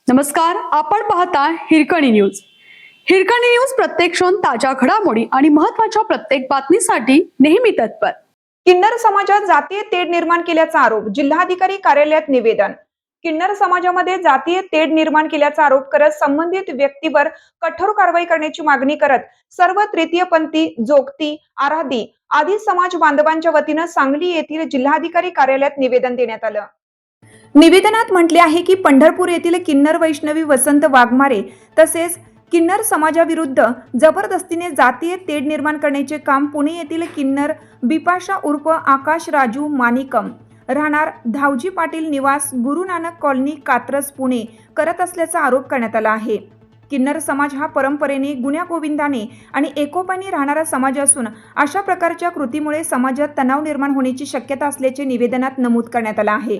नमस्कार, आपण पाहता हिरकणी न्यूज. हिरकणी न्यूज प्रत्येक क्षण ताज्या घडामोडी आणि महत्त्वाच्या प्रत्येक बातमीसाठी नेहमी तत्पर. किन्नर समाजात जातीय तेढ निर्माण केल्याचा आरोप, जिल्हाधिकारी कार्यालयात निवेदन. किन्नर समाजामध्ये जातीय तेढ निर्माण केल्याचा आरोप करत संबंधित व्यक्तीवर कठोर कारवाई करण्याची मागणी करत सर्व तृतीयपंथी, जोगती, आराधी आदी समाज बांधवांच्या वतीनं सांगली येथील जिल्हाधिकारी कार्यालयात निवेदन देण्यात आलं. निवेदनात म्हटले आहे की पंढरपूर येथील किन्नर वैष्णवी वसंत वाघमारे तसेच किन्नर समाजाविरुद्ध जबरदस्तीने जातीय तेढ निर्माण करण्याचे काम पुणे येथील किन्नर बिपाशा उर्फ आकाश राजू मानिकम राहणार धावजी पाटील निवास गुरु नानक कॉलनी कात्रज पुणे करत असल्याचा आरोप करण्यात आला आहे. किन्नर समाज हा परंपरेने गुण्यागोविंदाने आणि एकोपाने राहणारा समाज असून अशा प्रकारच्या कृतीमुळे समाजात तणाव निर्माण होण्याची शक्यता असल्याचे निवेदनात नमूद करण्यात आलं आहे.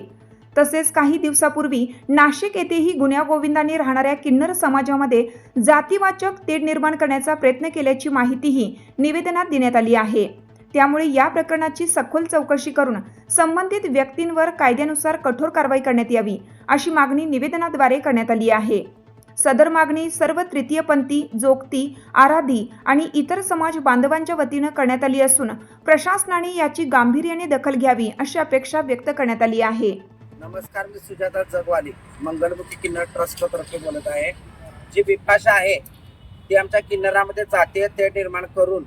तसेच काही दिवसापूर्वी नाशिक येथेही गुण्यागोविंदाने राहणाऱ्या किन्नर समाजामध्ये जातीवाचक तेढ निर्माण करण्याचा प्रयत्न केल्याची माहितीही निवेदनात देण्यात आली आहे. त्यामुळे या प्रकरणाची सखोल चौकशी करून संबंधित व्यक्तींवर कायद्यानुसार कठोर कारवाई करण्यात यावी अशी मागणी निवेदनाद्वारे करण्यात आली आहे. सदर मागणी सर्व तृतीयपंथी, जोगती, आराधी आणि इतर समाज बांधवांच्या वतीनं करण्यात आली असून प्रशासनाने याची गांभीर्याने दखल घ्यावी अशी अपेक्षा व्यक्त करण्यात आली आहे. नमस्कार, मी सुजाता जगवाली मंगलमुखी किन्नर ट्रस्ट तर्फे बोलत आहे. जी बिपाशा आहे ती आमच्या किन्नरामध्ये जातीय तेढ निर्माण करून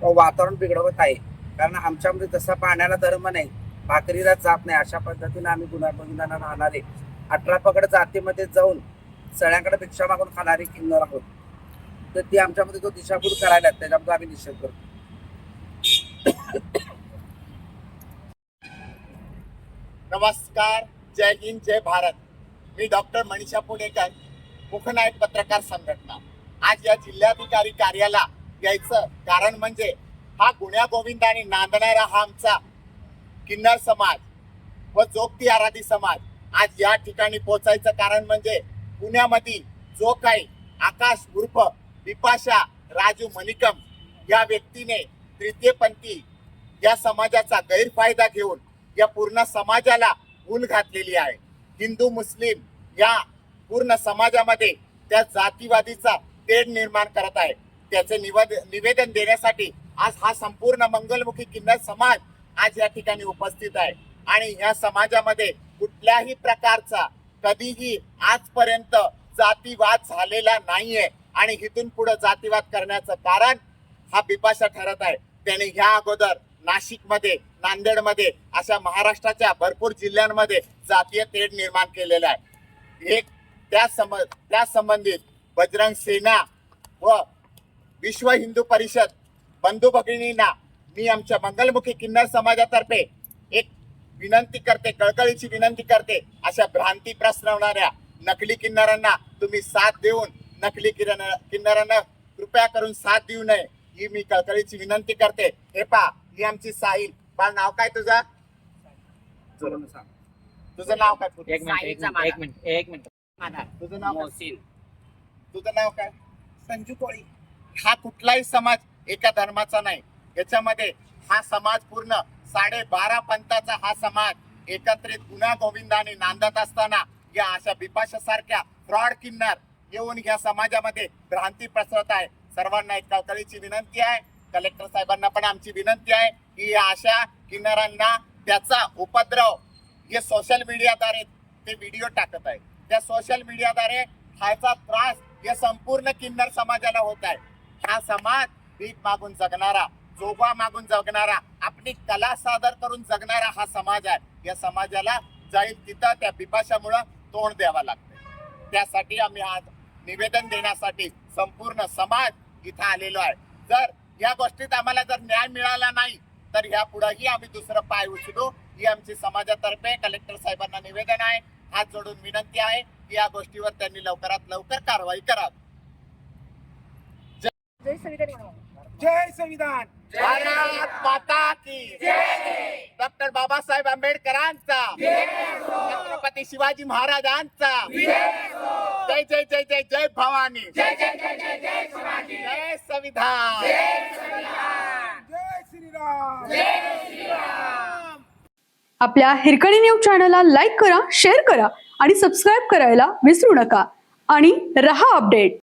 वातावरण बिघडवत आहे. कारण आमच्यामध्ये जसा पाण्याला धर्म नाही, भाकरीला जात नाही, अशा पद्धतीने आम्ही गुण्यागोविंदांना राहणारे 18 पगड जातीमध्ये जाऊन सगळ्यांकडे भिक्षा मागून खाणारे किन्नर आहोत. तर ती आमच्यामध्ये जो दिशाभूल करायला त्याच्यामध्ये आम्ही निषेध करतो. नमस्कार, जय हिंद, जय भारत. मी डॉक्टर मनीषा पुणेकर, मुखनायक पत्रकार संघटना. आज या जिल्हाधिकारी कार्यालयाला यायचं कारण म्हणजे हा गुण्यागोविंदाने नांदणारा हा आमचा किन्नर समाज व जोगती आराधी समाज आज या ठिकाणी पोहोचायचं कारण म्हणजे पुण्यामध्ये जो काही आकाश उर्फ बिपाशा राजू मनिकम या व्यक्तीने तृतीयपंथी या समाजाचा गैरफायदा घेऊन या पूर्ण समाजाला भूल घातलेली आहे. हिंदू मुस्लिम या पूर्ण समाजामध्ये त्या जातीवादीचा तेढ निर्माण करत आहे. त्याचे निवेदन देण्यासाठी आज हा संपूर्ण मंगलमुखी किन्नर समाज आज या ठिकाणी उपस्थित आहे. आणि या समाजामध्ये कुठल्याही प्रकारचा कधीही आजपर्यंत जातीवाद झालेला नाहीये आणि इथून पुढे जातीवाद करण्याचं कारण हा बिपाशा ठरत आहे. त्याने ह्या अगोदर नाशिकमध्ये, नांदेडमध्ये अशा महाराष्ट्राच्या भरपूर जिल्ह्यांमध्ये जातीय तेढ निर्माण केलेला आहे. त्या संबंधित बजरंग सेना व विश्व हिंदू परिषद बंधू भगिनींना मी आमच्या मंगलमुखी किन्नर समाजातर्फे एक विनंती करते, कळकळीची विनंती करते. अशा भ्रांती पसरवणाऱ्या नकली किन्नरांना तुम्ही साथ देऊन नकली किन्नरांना कृपया करून साथ देऊ नये ही मी कळकळीची विनंती करते. हे पहा, ही आमची साहिल. बाळ, नाव काय तुझं? तुझं नाव काय? एक मिनिट. तुझं नाव मोहसिन. तुझं नाव काय? संजू कोळी. हा कुठलाही समाज एका धर्माचा नाही. याच्यामध्ये हा समाज पूर्ण 12.5 पंथाचा हा समाज एकत्रित गुण्यागोविंदाने नांदत असताना या अशा बिपाशा सारख्या फ्रॉड किन्नर येऊन या समाजामध्ये भ्रांती पसरत आहे. सर्वांना एक कळकळीची विनंती आहे. कलेक्टर साहेबांना पण आमची विनंती आहे की या अशा किन्नरांना त्याचा उपद्रव हे सोशल मीडियाद्वारे ते व्हिडिओ टाकत आहे. त्या सोशल मीडियाद्वारे ह्याचा त्रास या संपूर्ण किन्नर समाजाला होत आहे. हा समाज भीक मागून जगणारा, जोबा मागून जगणारा, आपली कला सादर करून जगणारा हा समाज आहे. या समाजाला जाईल तिथं त्या बिपाशामुळे तोंड द्यावं लागतं. त्यासाठी आम्ही आज निवेदन देण्यासाठी संपूर्ण समाज इथं आलेलो आहे. जर या गोष्टीत आम्हाला जर न्याय मिळाला नाही तर ह्या पुढेही आम्ही दुसरं पाय उचलू ही आमची समाजातर्फे कलेक्टर साहेबांना निवेदन आहे. हात जोडून विनंती आहे की या गोष्टीवर त्यांनी लवकरात लवकर कारवाई करावी. जय संविधान. भारत माता की डॉक्टर बाबासाहेब आंबेडकरांचा, छत्रपती शिवाजी महाराजांचा, जय जय जय जय जय भवानी, जय संविधान, आपल्या हिरकणी न्यूज चॅनलला लाईक करा, शेअर करा आणि सबस्क्राईब करायला विसरू नका आणि रहा अपडेट.